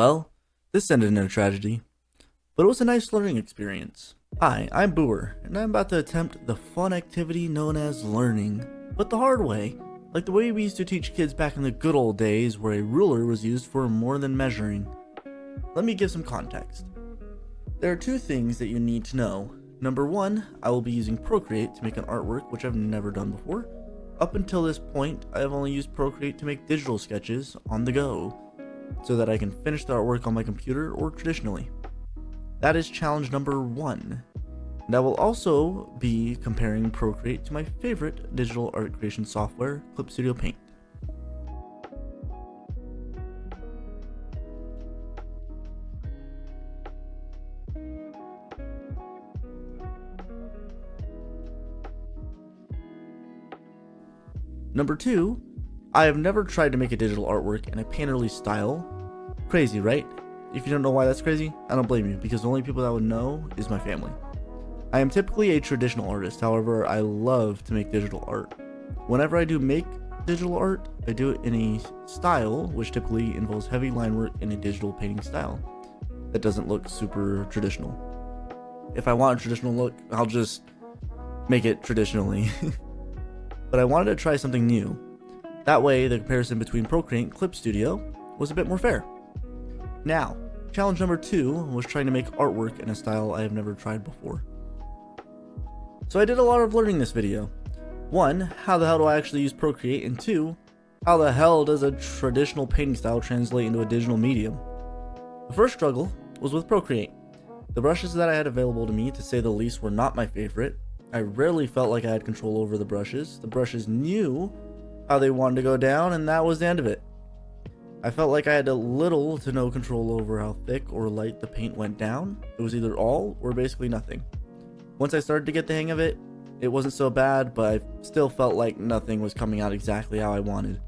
Well, this ended in a tragedy, but it was a nice learning experience. Hi, I'm Booher, and I'm about to attempt the fun activity known as learning, but the hard way, like the way we used to teach kids back in the good old days where a ruler was used for more than measuring. Let me give some context. There are two things that you need to know. Number one, I will be using Procreate to make an artwork which I've never done before. Up until this point, I have only used Procreate to make digital sketches on the go, so that I can finish the artwork on my computer or traditionally. That is challenge number one. And I will also be comparing Procreate to my favorite digital art creation software, Clip Studio Paint. Number two, I have never tried to make a digital artwork in a painterly style. Crazy, right? If you don't know why that's crazy, I don't blame you, because the only people that would know is my family. I am typically a traditional artist, however, I love to make digital art. Whenever I do make digital art, I do it in a style which typically involves heavy line work in a digital painting style that doesn't look super traditional. If I want a traditional look, I'll just make it traditionally. But I wanted to try something new. That way, the comparison between Procreate and Clip Studio was a bit more fair. Now, challenge number two was trying to make artwork in a style I have never tried before. So I did a lot of learning this video. One, how the hell do I actually use Procreate? And two, how the hell does a traditional painting style translate into a digital medium? The first struggle was with Procreate. The brushes that I had available to me, to say the least, were not my favorite. I rarely felt like I had control over the brushes. The brushes knew how they wanted to go down, and that was the end of it. I felt like I had little to no control over how thick or light the paint went down. It was either all or basically nothing. Once I started to get the hang of it, it wasn't so bad, but I still felt like nothing was coming out exactly how I wanted.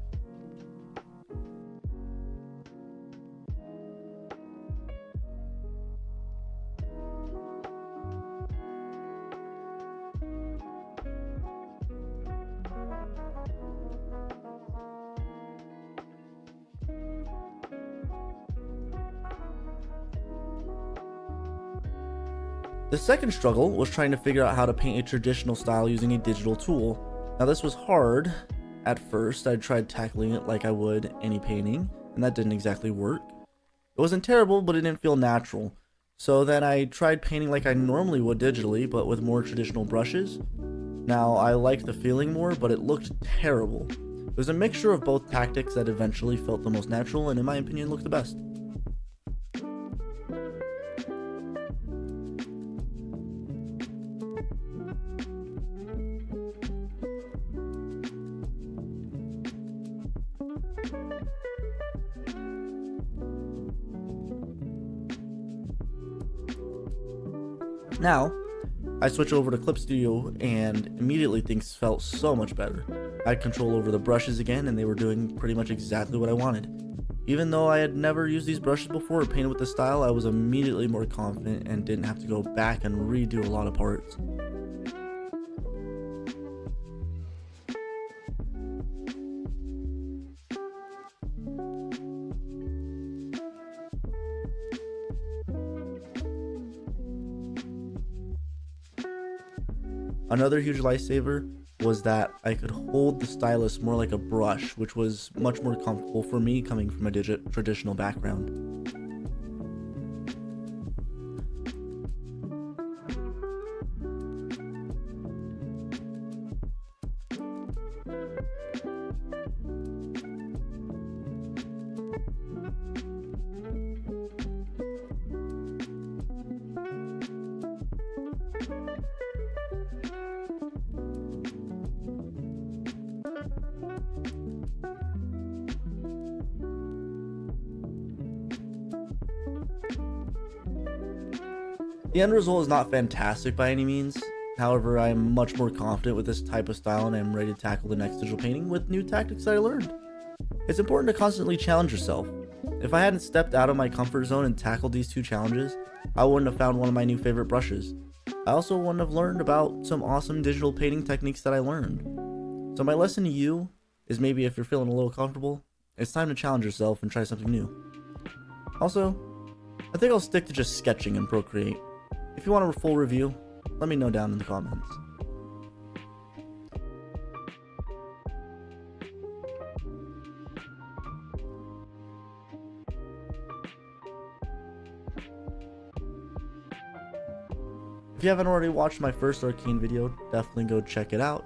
The second struggle was trying to figure out how to paint a traditional style using a digital tool. Now this was hard. At first, I tried tackling it like I would any painting, and that didn't exactly work. It wasn't terrible, but it didn't feel natural. So then I tried painting like I normally would digitally, but with more traditional brushes. Now I liked the feeling more, but it looked terrible. It was a mixture of both tactics that eventually felt the most natural and in my opinion looked the best. Now, I switch over to Clip Studio and immediately things felt so much better. I had control over the brushes again and they were doing pretty much exactly what I wanted. Even though I had never used these brushes before or painted with this style, I was immediately more confident and didn't have to go back and redo a lot of parts. Another huge lifesaver was that I could hold the stylus more like a brush, which was much more comfortable for me coming from a traditional background. The end result is not fantastic by any means. However, I am much more confident with this type of style and I am ready to tackle the next digital painting with new tactics that I learned. It's important to constantly challenge yourself. If I hadn't stepped out of my comfort zone and tackled these two challenges, I wouldn't have found one of my new favorite brushes. I also wouldn't have learned about some awesome digital painting techniques that I learned. So my lesson to you is maybe if you're feeling a little comfortable, it's time to challenge yourself and try something new. Also, I think I'll stick to just sketching in Procreate. If you want a full review, let me know down in the comments. If you haven't already watched my first Arcane video, definitely go check it out.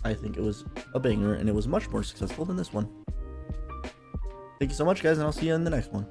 I think it was a banger and it was much more successful than this one. Thank you so much, guys, and I'll see you in the next one.